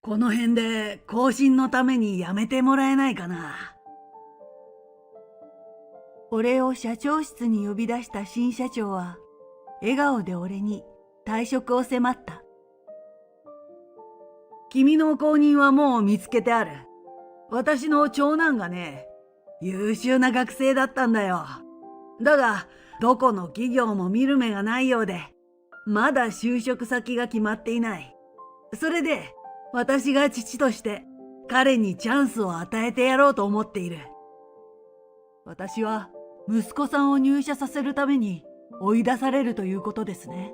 この辺で更新のためにやめてもらえないかな。俺を社長室に呼び出した新社長は、笑顔で俺に退職を迫った。君の後任はもう見つけてある。私の長男がね、優秀な学生だったんだよ。だが、どこの企業も見る目がないようで、まだ就職先が決まっていない。それで、私が父として彼にチャンスを与えてやろうと思っている。私は息子さんを入社させるために追い出されるということですね。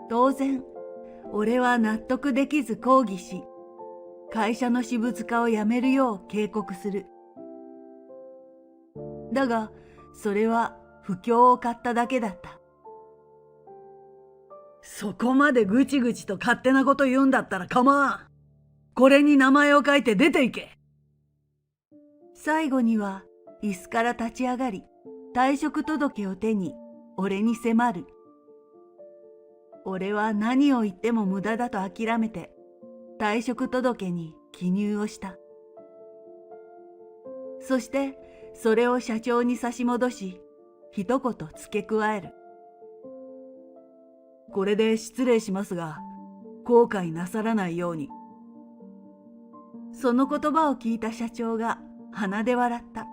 当然、俺は納得できず抗議し、会社の私物化をやめるよう警告する。だが、それは不興を買っただけだった。そこまでぐちぐちと勝手なこと言うんだったら構わん。これに名前を書いて出て行け。最後には椅子から立ち上がり、退職届を手に俺に迫る。俺は何を言っても無駄だと諦めて退職届に記入をした。そしてそれを社長に差し戻し、一言付け加える。これで失礼しますが、後悔なさらないように。その言葉を聞いた社長が鼻で笑った。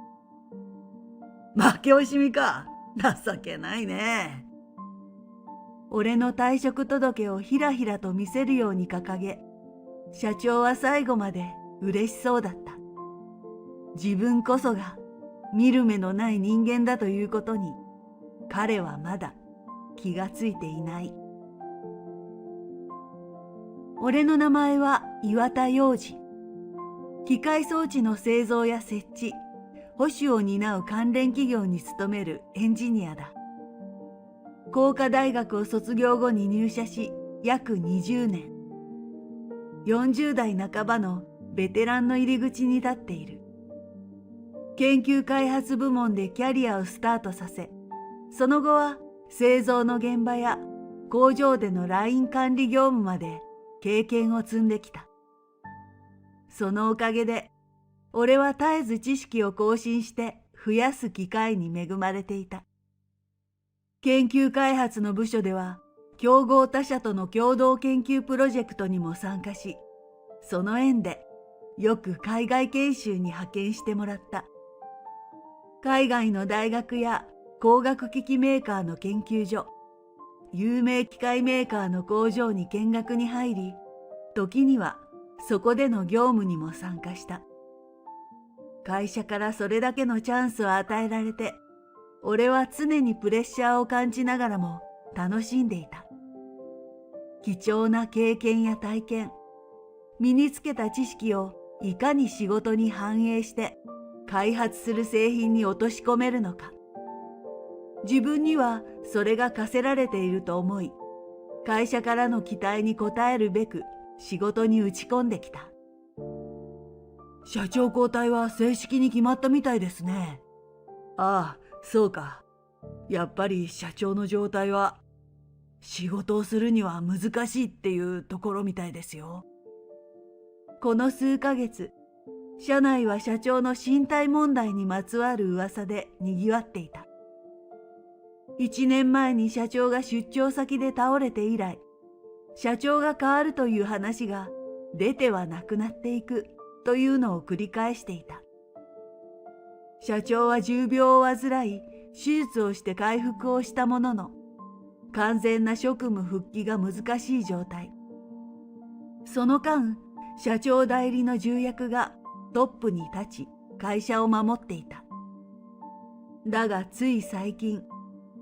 負け惜しみか。情けないね。俺の退職届をひらひらと見せるように掲げ、社長は最後まで嬉しそうだった。自分こそが見る目のない人間だということに、彼はまだ気がついていない。俺の名前は岩田洋二。機械装置の製造や設置、保守を担う関連企業に勤めるエンジニアだ。工科大学を卒業後に入社し、約20年。40代半ばのベテランの入り口に立っている。研究開発部門でキャリアをスタートさせ、その後は製造の現場や工場でのライン管理業務まで経験を積んできた。そのおかげで、俺は絶えず知識を更新して増やす機会に恵まれていた。研究開発の部署では、競合他社との共同研究プロジェクトにも参加し、その縁でよく海外研修に派遣してもらった。海外の大学や工学機器メーカーの研究所、有名機械メーカーの工場に見学に入り、時にはそこでの業務にも参加した。会社からそれだけのチャンスを与えられて、俺は常にプレッシャーを感じながらも楽しんでいた。貴重な経験や体験、身につけた知識をいかに仕事に反映して開発する製品に落とし込めるのか。自分にはそれが課せられていると思い、会社からの期待に応えるべく仕事に打ち込んできた。社長交代は正式に決まったみたいですね。ああ、そうか。やっぱり社長の状態は仕事をするには難しいっていうところみたいですよ。この数ヶ月、社内は社長の身体問題にまつわる噂で賑わっていた。1年前に社長が出張先で倒れて以来、社長が変わるという話が出てはなくなっていくというのを繰り返していた。社長は重病を患い、手術をして回復をしたものの、完全な職務復帰が難しい状態。その間、社長代理の重役がトップに立ち、会社を守っていた。だがつい最近、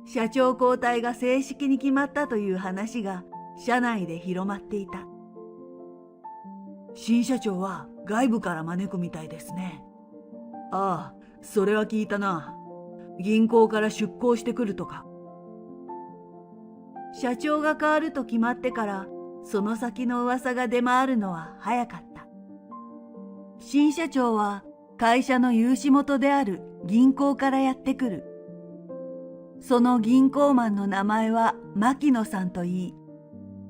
社長交代が正式に決まったという話が社内で広まっていた。新社長は外部から招くみたいですね。ああ、それは聞いたな。銀行から出向してくるとか。社長が変わると決まってから、その先の噂が出回るのは早かった。新社長は会社の融資元である銀行からやってくる。その銀行マンの名前は牧野さんといい、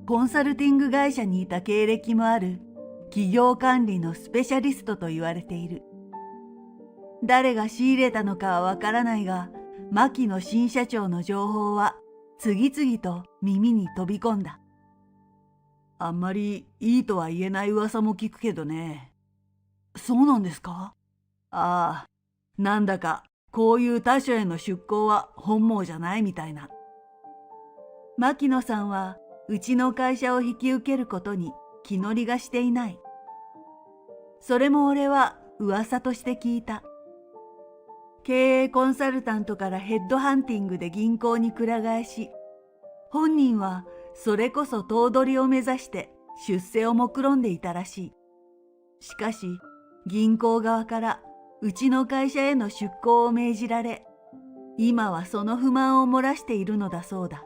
コンサルティング会社にいた経歴もある企業管理のスペシャリストと言われている。誰が仕入れたのかはわからないが、牧野新社長の情報は次々と耳に飛び込んだ。あんまりいいとは言えない噂も聞くけどね。そうなんですか？ああ、なんだかこういう他所への出向は本望じゃないみたいな。牧野さんはうちの会社を引き受けることに気乗りがしていない。それも俺は噂として聞いた。経営コンサルタントからヘッドハンティングで銀行にくら替えし、本人はそれこそ頭取を目指して出世を目論んでいたらしい。しかし銀行側からうちの会社への出向を命じられ、今はその不満を漏らしているのだそうだ。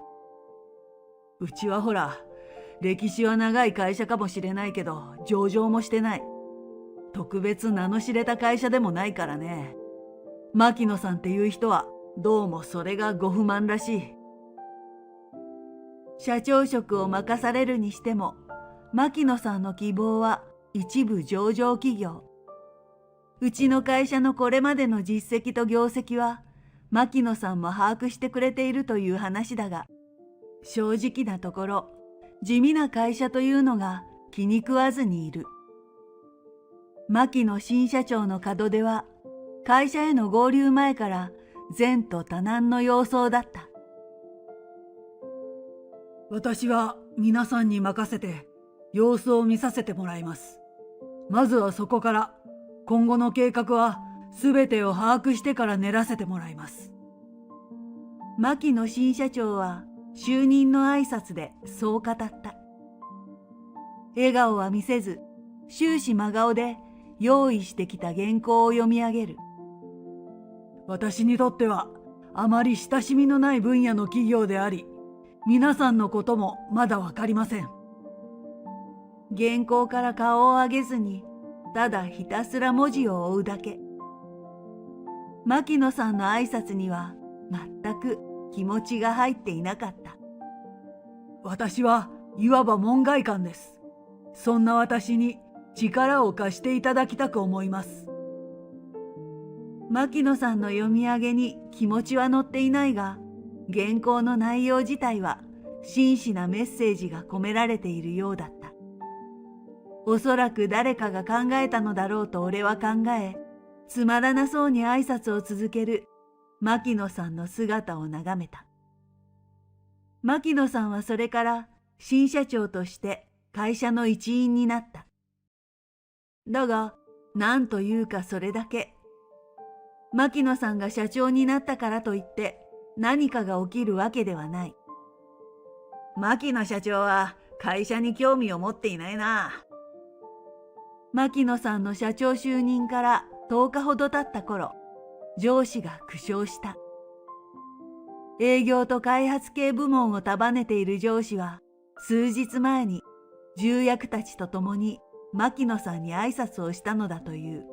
うちはほら、歴史は長い会社かもしれないけど上場もしてない。特別名の知れた会社でもないからね。牧野さんっていう人はどうもそれがご不満らしい。社長職を任されるにしても、牧野さんの希望は一部上場企業。うちの会社のこれまでの実績と業績は牧野さんも把握してくれているという話だが、正直なところ地味な会社というのが気に食わずにいる。牧野新社長の門出は会社への合流前から前途多難の様相だった。私は皆さんに任せて様子を見させてもらいます。まずはそこから今後の計画は全てを把握してから練らせてもらいます。牧野新社長は就任の挨拶でそう語った。笑顔は見せず、終始真顔で用意してきた原稿を読み上げる。私にとってはあまり親しみのない分野の企業であり、皆さんのこともまだわかりません。原稿から顔を上げずに、ただひたすら文字を追うだけ。牧野さんの挨拶には全く気持ちが入っていなかった。私はいわば門外漢です。そんな私に力を貸していただきたく思います。牧野さんの読み上げに気持ちは乗っていないが、原稿の内容自体は真摯なメッセージが込められているようだった。おそらく誰かが考えたのだろうと俺は考え、つまらなそうに挨拶を続ける牧野さんの姿を眺めた。牧野さんはそれから新社長として会社の一員になった。だが、なんというかそれだけ。牧野さんが社長になったからといって何かが起きるわけではない。牧野社長は会社に興味を持っていないな。牧野さんの社長就任から10日ほど経った頃、上司が苦笑した。営業と開発系部門を束ねている上司は、数日前に重役たちと共に牧野さんに挨拶をしたのだという。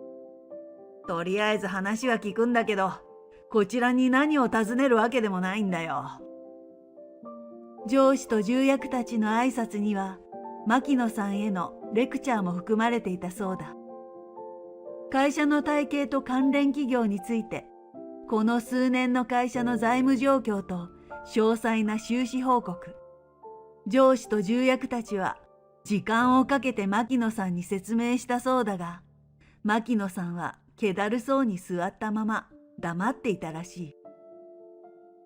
とりあえず話は聞くんだけど、こちらに何を尋ねるわけでもないんだよ。上司と重役たちの挨拶には、牧野さんへのレクチャーも含まれていたそうだ。会社の体系と関連企業について、この数年の会社の財務状況と詳細な収支報告。上司と重役たちは時間をかけて牧野さんに説明したそうだが、牧野さんは気だるそうに座ったまま黙っていたらしい。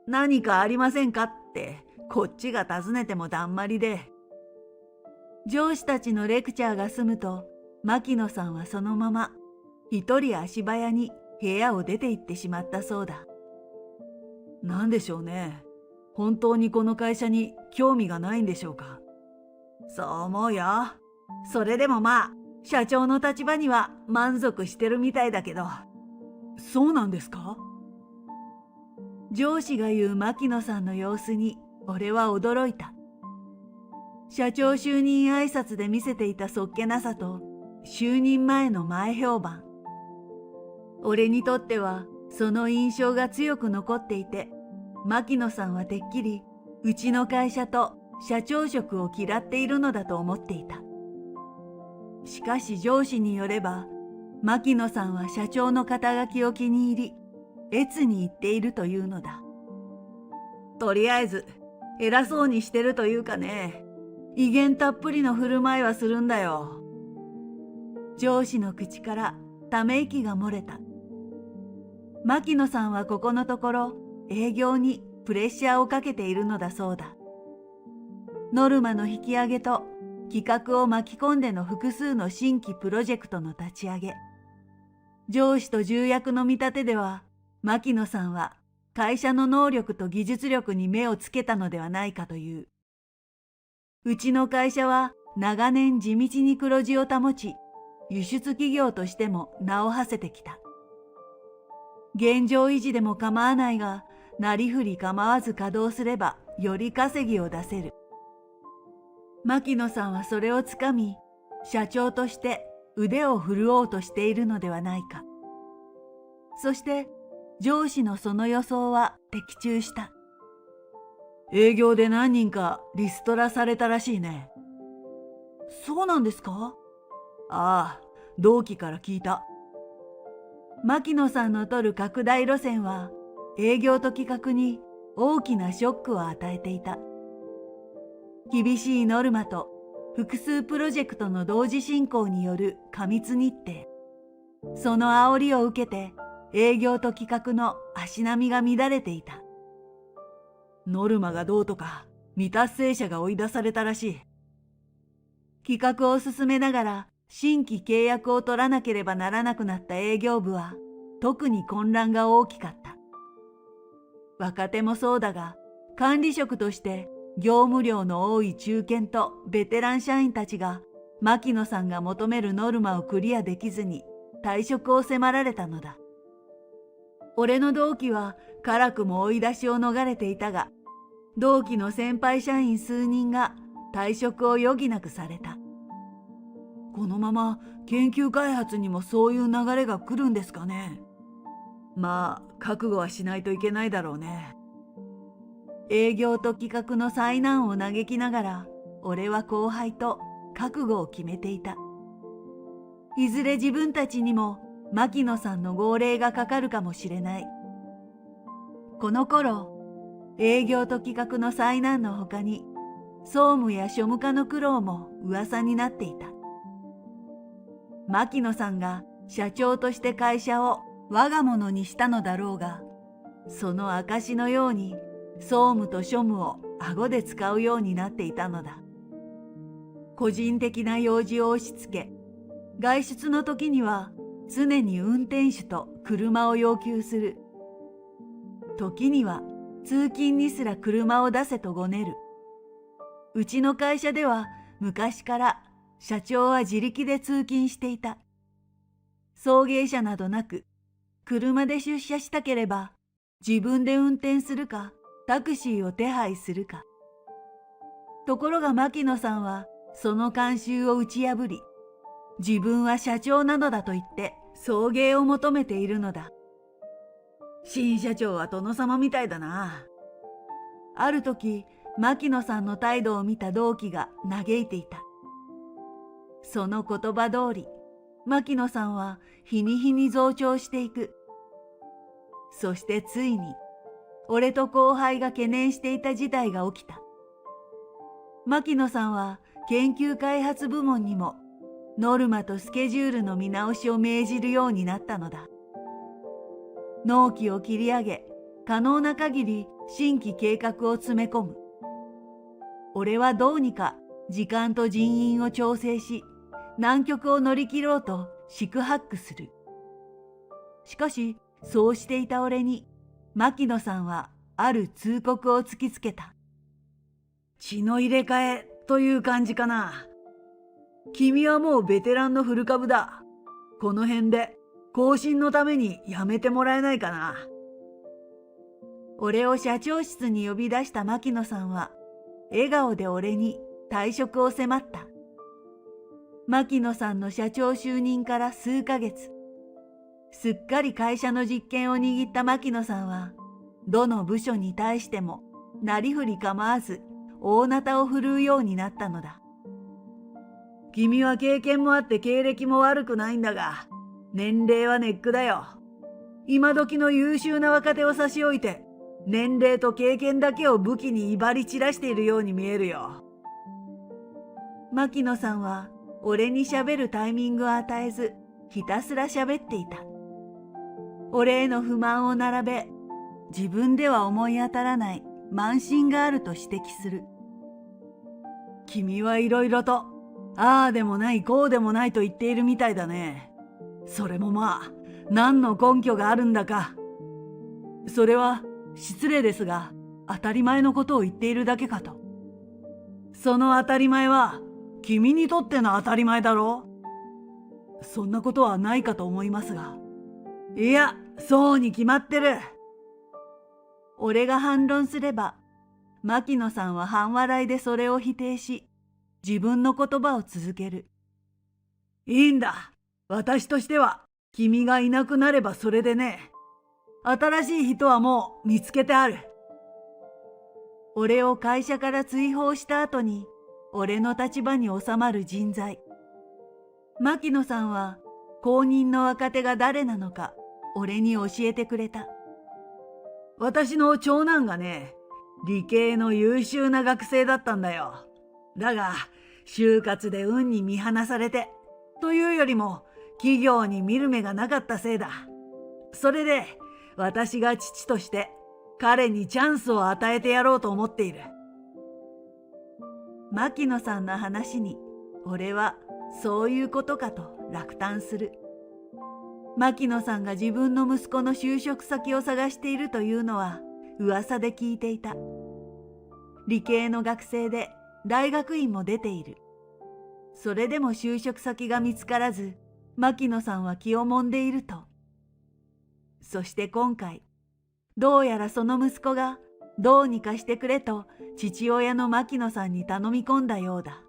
何かありませんかってこっちが尋ねてもだんまりで。上司たちのレクチャーが済むと、牧野さんはそのまま一人足早に部屋を出て行ってしまったそうだ。なんでしょうね。本当にこの会社に興味がないんでしょうか。そう思うよ。それでもまあ、社長の立場には満足してるみたいだけど。そうなんですか？上司が言う牧野さんの様子に俺は驚いた。社長就任挨拶で見せていたそっけなさと就任前の前評判。俺にとってはその印象が強く残っていて、牧野さんはてっきりうちの会社と社長職を嫌っているのだと思っていた。しかし上司によれば、牧野さんは社長の肩書きを気に入り、越に言っているというのだ。とりあえず、偉そうにしてるというかね、威厳たっぷりの振る舞いはするんだよ。上司の口からため息が漏れた。牧野さんはここのところ営業にプレッシャーをかけているのだそうだ。ノルマの引き上げと企画を巻き込んでの複数の新規プロジェクトの立ち上げ。上司と重役の見立てでは、牧野さんは会社の能力と技術力に目をつけたのではないかという。うちの会社は長年地道に黒字を保ち、輸出企業としても名を馳せてきた。現状維持でも構わないが、なりふり構わず稼働すればより稼ぎを出せる。牧野さんはそれをつかみ、社長として腕を振るおうとしているのではないか。そして上司のその予想は的中した。営業で何人かリストラされたらしいね。そうなんですか？ああ、同期から聞いた。牧野さんの取る拡大路線は営業と企画に大きなショックを与えていた。厳しいノルマと複数プロジェクトの同時進行による過密日程。その煽りを受けて営業と企画の足並みが乱れていた。ノルマがどうとか未達成者が追い出されたらしい。企画を進めながら新規契約を取らなければならなくなった営業部は特に混乱が大きかった。若手もそうだが、管理職として業務量の多い中堅とベテラン社員たちが牧野さんが求めるノルマをクリアできずに退職を迫られたのだ。俺の同期は辛くも追い出しを逃れていたが、同期の先輩社員数人が退職を余儀なくされた。このまま研究開発にもそういう流れが来るんですかね。まあ覚悟はしないといけないだろうね。営業と企画の災難を嘆きながら、俺は後輩と覚悟を決めていた。いずれ自分たちにも牧野さんの号令がかかるかもしれない。この頃、営業と企画の災難の他に、総務や庶務課の苦労も噂になっていた。牧野さんが社長として会社を我が物にしたのだろうが、その証のように総務と庶務を顎で使うようになっていたのだ。個人的な用事を押し付け、外出の時には常に運転手と車を要求する。時には通勤にすら車を出せとごねる。うちの会社では昔から社長は自力で通勤していた。送迎車などなく、車で出社したければ自分で運転するかタクシーを手配するか。ところが牧野さんはその慣習を打ち破り、自分は社長なのだと言って送迎を求めているのだ。新社長は殿様みたいだな。ある時、牧野さんの態度を見た同期が嘆いていた。その言葉通り、牧野さんは日に日に増長していく。そしてついに、俺と後輩が懸念していた事態が起きた。牧野さんは研究開発部門にもノルマとスケジュールの見直しを命じるようになったのだ。納期を切り上げ、可能な限り新規計画を詰め込む。俺はどうにか時間と人員を調整し、難局を乗り切ろうと四苦八苦する。しかし、そうしていた俺に、牧野さんはある通告を突きつけた。血の入れ替えという感じかな。君はもうベテランの古株だ。この辺で更新のためにやめてもらえないかな。俺を社長室に呼び出した牧野さんは、笑顔で俺に退職を迫った。牧野さんの社長就任から数ヶ月、すっかり会社の実権を握った牧野さんは、どの部署に対してもなりふり構わず大なたを振るうようになったのだ。君は経験もあって経歴も悪くないんだが、年齢はネックだよ。今時の優秀な若手を差し置いて、年齢と経験だけを武器に威張り散らしているように見えるよ。牧野さんは俺に喋るタイミングを与えず、ひたすら喋っていた。俺への不満を並べ、自分では思い当たらない慢心があると指摘する。君はいろいろと、ああでもないこうでもないと言っているみたいだね。それもまあ、何の根拠があるんだか。それは失礼ですが、当たり前のことを言っているだけかと。その当たり前は、君にとっての当たり前だろう。そんなことはないかと思いますが。いや、そうに決まってる。俺が反論すれば、牧野さんは半笑いでそれを否定し、自分の言葉を続ける。いいんだ。私としては、君がいなくなればそれでね。新しい人はもう見つけてある。俺を会社から追放した後に、俺の立場に収まる人材。牧野さんは、後任の若手が誰なのか、俺に教えてくれた。私の長男がね、理系の優秀な学生だったんだよ。だが、就活で運に見放されて、というよりも、企業に見る目がなかったせいだ。それで、私が父として、彼にチャンスを与えてやろうと思っている。牧野さんの話に、俺はそういうことかと落胆する。牧野さんが自分の息子の就職先を探しているというのは噂で聞いていた。理系の学生で大学院も出ている。それでも就職先が見つからず、牧野さんは気をもんでいると。そして今回、どうやらその息子がどうにかしてくれと父親の牧野さんに頼み込んだようだ。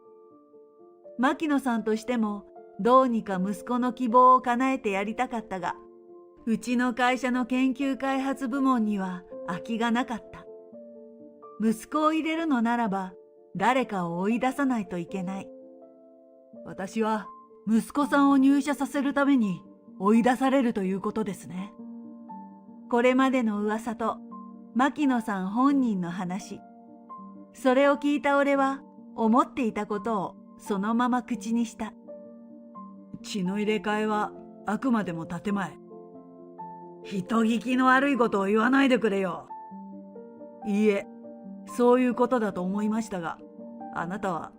牧野さんとしてもどうにか息子の希望を叶えてやりたかったが、うちの会社の研究開発部門には空きがなかった。息子を入れるのならば誰かを追い出さないといけない。私は息子さんを入社させるために追い出されるということですね。これまでの噂と牧野さん本人の話、それを聞いた俺は思っていたことをそのまま口にした。血の入れ替えはあくまでも建前。人聞きの悪いことを言わないでくれよ。いいえ、そういうことだと思いましたが、あなたは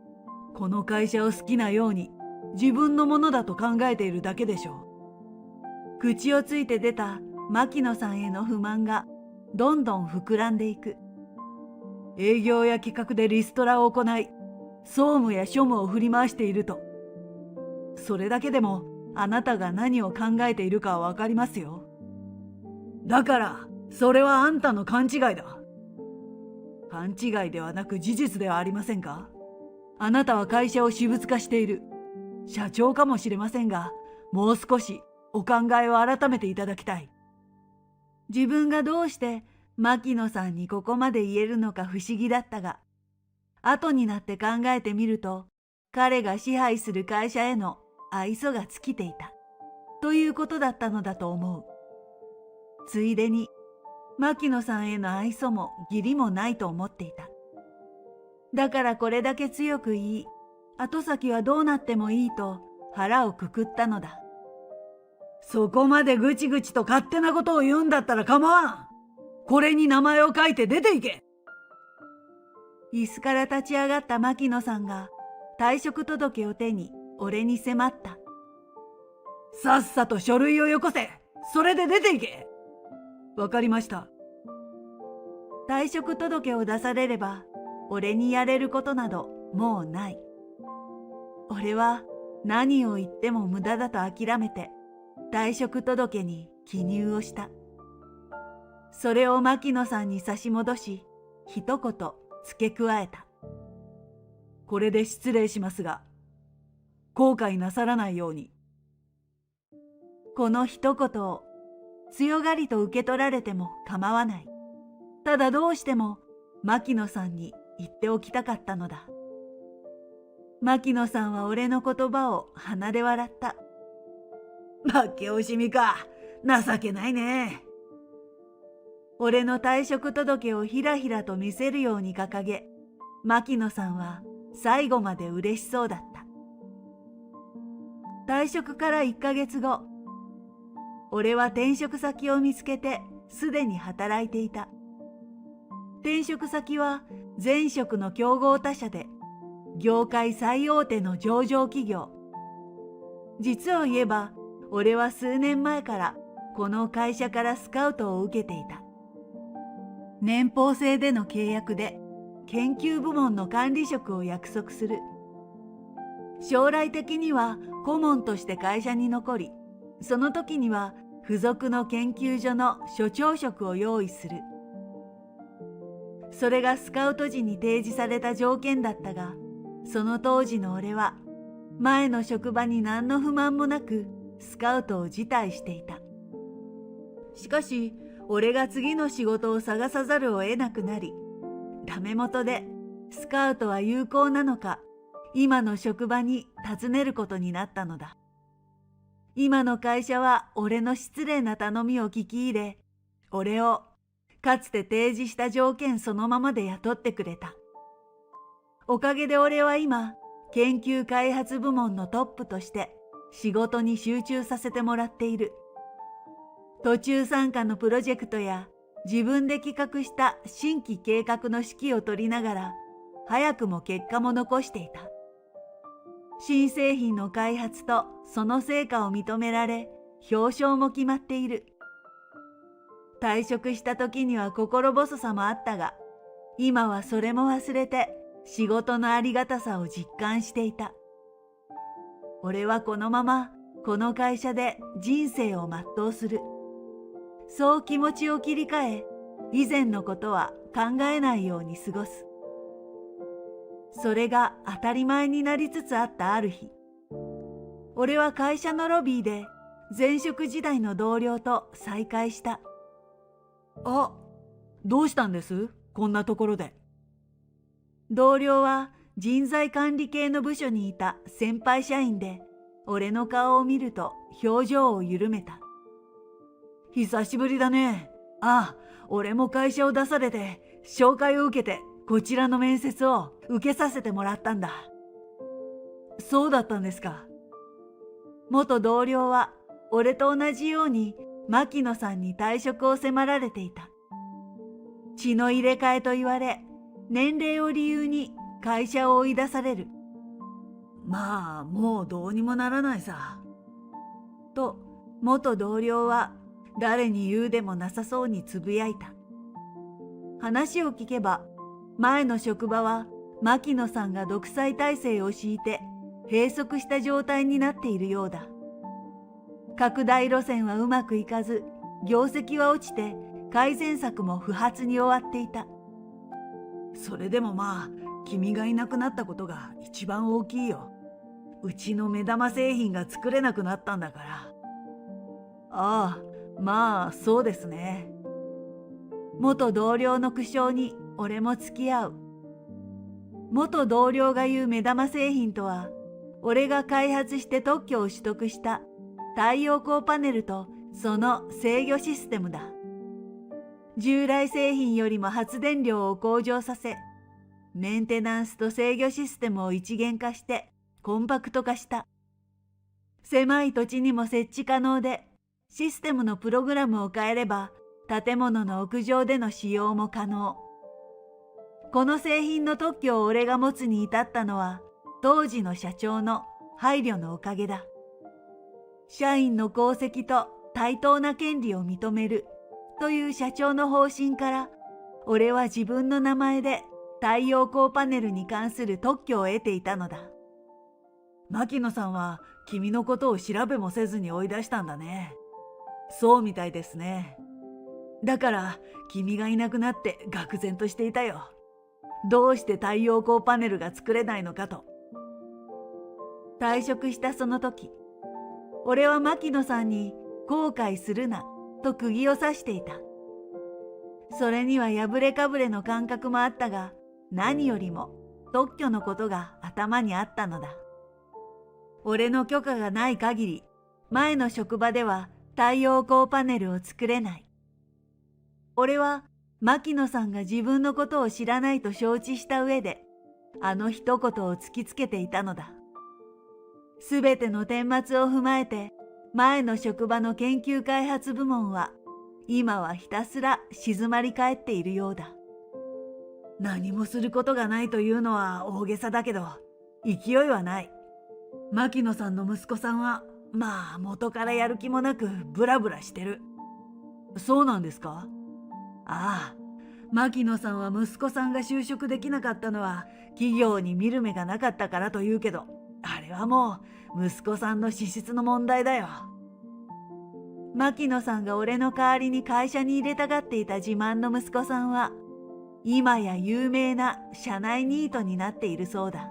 この会社を好きなように自分のものだと考えているだけでしょう。口をついて出た牧野さんへの不満がどんどん膨らんでいく。営業や企画でリストラを行い、総務や庶務を振り回していると。それだけでもあなたが何を考えているかはわかりますよ。だから、それはあんたの勘違いだ。勘違いではなく事実ではありませんか？あなたは会社を私物化している。社長かもしれませんが、もう少しお考えを改めていただきたい。自分がどうして牧野さんにここまで言えるのか不思議だったが、後になって考えてみると、彼が支配する会社への愛想が尽きていたということだったのだと思う。ついでに牧野さんへの愛想も義理もないと思っていた。だからこれだけ強く言い、後先はどうなってもいいと腹をくくったのだ。そこまでぐちぐちと勝手なことを言うんだったら構わん。これに名前を書いて出ていけ。椅子から立ち上がった牧野さんが退職届を手に俺に迫った。さっさと書類をよこせ。それで出ていけ。わかりました。退職届を出されれば俺にやれることなどもうない。俺は何を言っても無駄だと諦めて退職届に記入をした。それを牧野さんに差し戻し、一言付け加えた。これで失礼しますが、後悔なさらないように。この一言を強がりと受け取られても構わない。ただどうしても牧野さんに言っておきたかったのだ。牧野さんは俺の言葉を鼻で笑った。負け惜しみか。情けないね。俺の退職届をひらひらと見せるように掲げ、牧野さんは最後まで嬉しそうだった。退職から1ヶ月後、俺は転職先を見つけてすでに働いていた。転職先は前職の競合他社で、業界最大手の上場企業。実を言えば、俺は数年前からこの会社からスカウトを受けていた。年俸制での契約で研究部門の管理職を約束する。将来的には顧問として会社に残り、その時には付属の研究所の所長職を用意する。それがスカウト時に提示された条件だったが、その当時の俺は前の職場に何の不満もなくスカウトを辞退していた。しかし俺が次の仕事を探さざるを得なくなり、ダメ元でスカウトは有効なのか今の職場に尋ねることになったのだ。今の会社は俺の失礼な頼みを聞き入れ、俺をかつて提示した条件そのままで雇ってくれた。おかげで俺は今、研究開発部門のトップとして仕事に集中させてもらっている。途中参加のプロジェクトや自分で企画した新規計画の指揮を取りながら、早くも結果も残していた。新製品の開発とその成果を認められ、表彰も決まっている。退職した時には心細さもあったが、今はそれも忘れて仕事のありがたさを実感していた。俺はこのままこの会社で人生を全うする。そう気持ちを切り替え、以前のことは考えないように過ごす。それが当たり前になりつつあったある日、俺は会社のロビーで前職時代の同僚と再会した。あ、どうしたんです？こんなところで。同僚は人材管理系の部署にいた先輩社員で、俺の顔を見ると表情を緩めた。久しぶりだね。ああ、俺も会社を出されて、紹介を受けて、こちらの面接を受けさせてもらったんだ。そうだったんですか。元同僚は俺と同じように牧野さんに退職を迫られていた。血の入れ替えと言われ、年齢を理由に会社を追い出される。まあ、もうどうにもならないさ。と、元同僚は誰に言うでもなさそうにつぶやいた。話を聞けば、前の職場は牧野さんが独裁体制を敷いて閉塞した状態になっているようだ。拡大路線はうまくいかず、業績は落ちて改善策も不発に終わっていた。それでもまあ、君がいなくなったことが一番大きいよ。うちの目玉製品が作れなくなったんだから。ああ、まあそうですね。元同僚の苦笑に俺も付き合う。元同僚が言う目玉製品とは、俺が開発して特許を取得した太陽光パネルとその制御システムだ。従来製品よりも発電量を向上させ、メンテナンスと制御システムを一元化してコンパクト化した。狭い土地にも設置可能で、システムのプログラムを変えれば建物の屋上での使用も可能。この製品の特許を俺が持つに至ったのは当時の社長の配慮のおかげだ。社員の功績と対等な権利を認めるという社長の方針から、俺は自分の名前で太陽光パネルに関する特許を得ていたのだ。牧野さんは君のことを調べもせずに追い出したんだね。そうみたいですね。だから君がいなくなって愕然としていたよ。どうして太陽光パネルが作れないのかと。退職したその時、俺は牧野さんに後悔するなと釘を刺していた。それには破れかぶれの感覚もあったが、何よりも特許のことが頭にあったのだ。俺の許可がない限り、前の職場では太陽光パネルを作れない。俺は牧野さんが自分のことを知らないと承知した上で、あの一言を突きつけていたのだ。すべての顛末を踏まえて、前の職場の研究開発部門は、今はひたすら静まり返っているようだ。何もすることがないというのは大げさだけど、勢いはない。牧野さんの息子さんは、まあ元からやる気もなくブラブラしてる。そうなんですか？ああ、牧野さんは息子さんが就職できなかったのは企業に見る目がなかったからと言うけど、あれはもう息子さんの資質の問題だよ。牧野さんが俺の代わりに会社に入れたがっていた自慢の息子さんは、今や有名な社内ニートになっているそうだ。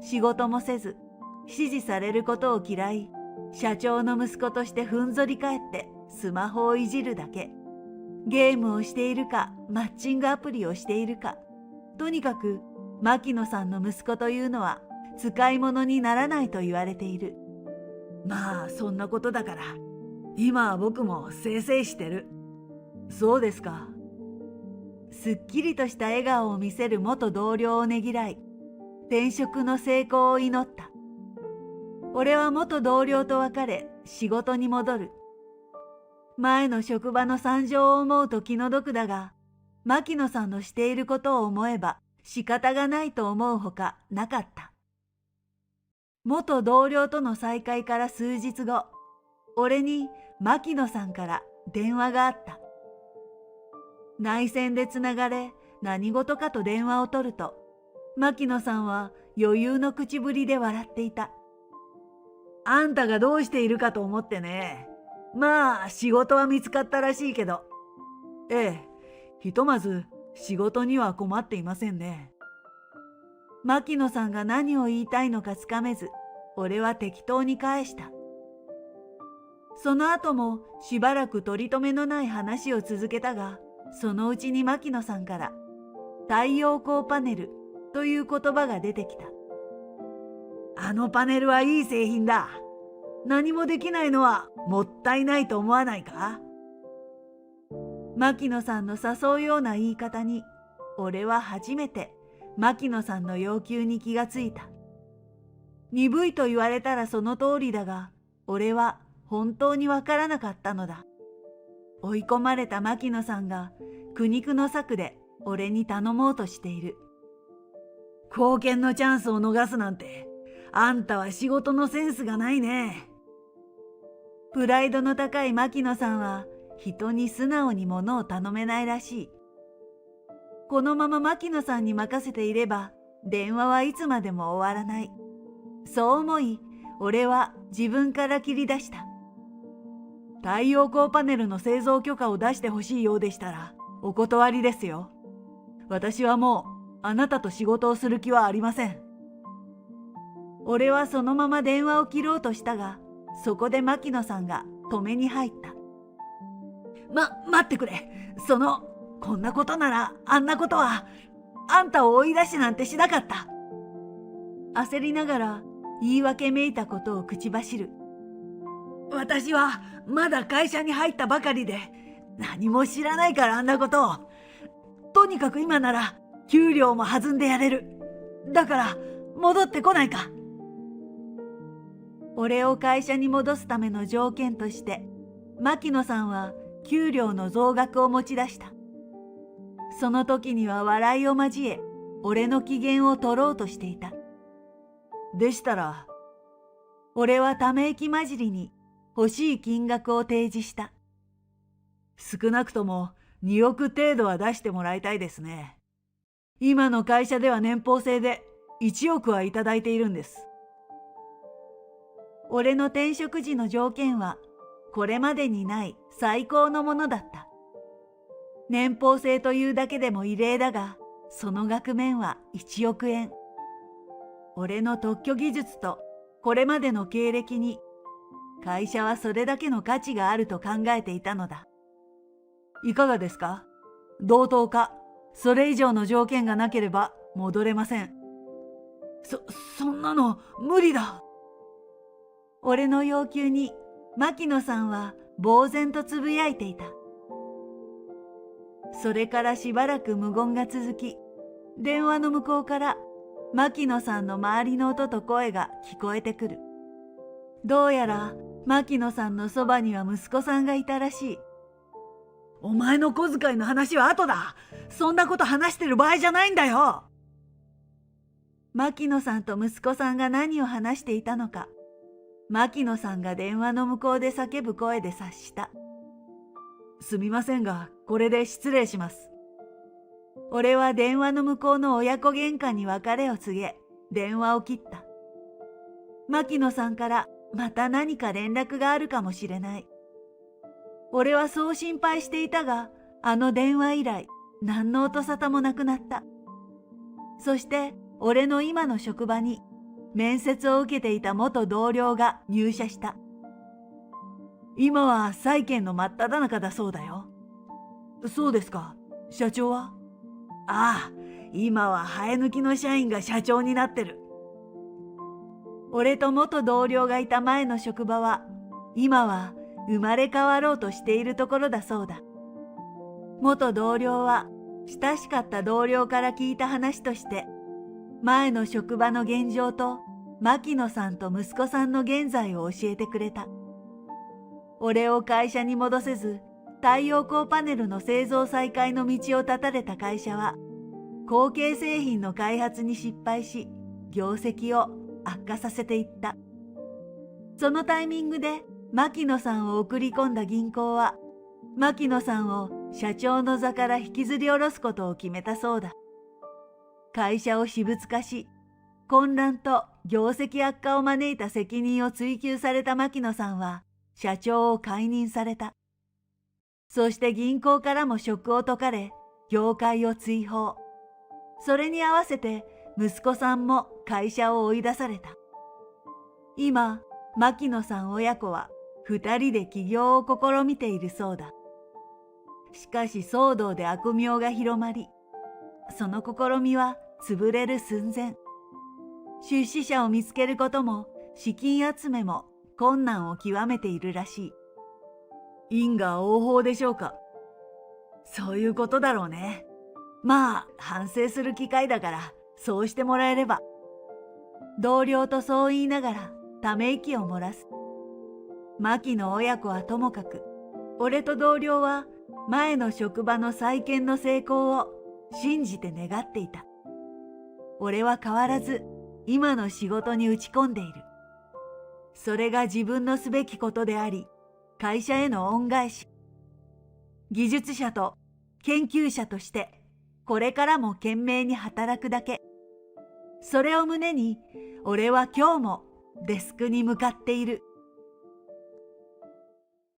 仕事もせず、指示されることを嫌い、社長の息子としてふんぞり返ってスマホをいじるだけ。ゲームをしているか、マッチングアプリをしているか。とにかく、牧野さんの息子というのは使い物にならないと言われている。まあそんなことだから、今は僕もせいせいしてる。そうですか。すっきりとした笑顔を見せる元同僚をねぎらい、転職の成功を祈った。俺は元同僚と別れ、仕事に戻る。前の職場の惨状を思うと気の毒だが、牧野さんのしていることを思えば仕方がないと思うほかなかった。元同僚との再会から数日後、俺に牧野さんから電話があった。内線でつながれ、何事かと電話を取ると、牧野さんは余裕の口ぶりで笑っていた。あんたがどうしているかと思ってね。まあ仕事は見つかったらしいけど。ええ、ひとまず仕事には困っていませんね。牧野さんが何を言いたいのかつかめず、俺は適当に返した。その後もしばらく取り留めのない話を続けたが、そのうちに牧野さんから太陽光パネルという言葉が出てきた。あのパネルはいい製品だ。何もできないのはもったいないと思わないか？牧野さんの誘うような言い方に、俺は初めて牧野さんの要求に気がついた。鈍いと言われたらその通りだが、俺は本当にわからなかったのだ。追い込まれた牧野さんが苦肉の策で俺に頼もうとしている。貢献のチャンスを逃すなんて、あんたは仕事のセンスがないね。プライドの高い牧野さんは人に素直に物を頼めないらしい。このまま牧野さんに任せていれば電話はいつまでも終わらない。そう思い、俺は自分から切り出した。太陽光パネルの製造許可を出してほしいようでしたらお断りですよ。私はもうあなたと仕事をする気はありません。俺はそのまま電話を切ろうとしたが、そこで牧野さんが止めに入った。待ってくれ。こんなことならあんなことは、あんたを追い出しなんてしなかった。焦りながら言い訳めいたことを口走る。私はまだ会社に入ったばかりで、何も知らないからあんなことを。とにかく今なら給料も弾んでやれる。だから戻ってこないか。俺を会社に戻すための条件として、牧野さんは給料の増額を持ち出した。その時には笑いを交え、俺の機嫌を取ろうとしていた。でしたら、俺はため息混じりに欲しい金額を提示した。少なくとも2億程度は出してもらいたいですね。今の会社では年俸制で1億はいただいているんです。俺の転職時の条件はこれまでにない最高のものだった。年俸制というだけでも異例だが、その額面は1億円。俺の特許技術とこれまでの経歴に、会社はそれだけの価値があると考えていたのだ。いかがですか？同等かそれ以上の条件がなければ戻れません。そんなの無理だ。俺の要求に牧野さんは呆然とつぶやいていた。それからしばらく無言が続き、電話の向こうから牧野さんの周りの音と声が聞こえてくる。どうやら牧野さんのそばには息子さんがいたらしい。お前の小遣いの話は後だ。そんなこと話してる場合じゃないんだよ。牧野さんと息子さんが何を話していたのか、牧野さんが電話の向こうで叫ぶ声で察した。すみませんが、これで失礼します。俺は電話の向こうの親子喧嘩に別れを告げ、電話を切った。牧野さんからまた何か連絡があるかもしれない。俺はそう心配していたが、あの電話以来、何の音沙汰もなくなった。そして俺の今の職場に面接を受けていた元同僚が入社した。今は債権の真っ只中だそうだよ。そうですか。社長は？ああ、今は生え抜きの社員が社長になってる。俺と元同僚がいた前の職場は、今は生まれ変わろうとしているところだそうだ。元同僚は親しかった同僚から聞いた話として、前の職場の現状と牧野さんと息子さんの現在を教えてくれた。俺を会社に戻せず、太陽光パネルの製造再開の道を断たれた会社は、後継製品の開発に失敗し、業績を悪化させていった。そのタイミングで牧野さんを送り込んだ銀行は、牧野さんを社長の座から引きずり下ろすことを決めたそうだ。会社を私物化し、混乱と業績悪化を招いた責任を追及された牧野さんは、社長を解任された。そして銀行からも職を解かれ、業界を追放。それに合わせて息子さんも会社を追い出された。今、牧野さん親子は2人で起業を試みているそうだ。しかし騒動で悪名が広まり、その試みは潰れる寸前。出資者を見つけることも資金集めも困難を極めているらしい。因果応報でしょうか。そういうことだろうね。まあ反省する機会だからそうしてもらえれば。同僚とそう言いながらため息を漏らす。牧野親子はともかく、俺と同僚は前の職場の再建の成功を信じて願っていた。俺は変わらず今の仕事に打ち込んでいる。それが自分のすべきことであり、会社への恩返し。技術者と研究者としてこれからも懸命に働くだけ。それを胸に俺は今日もデスクに向かっている。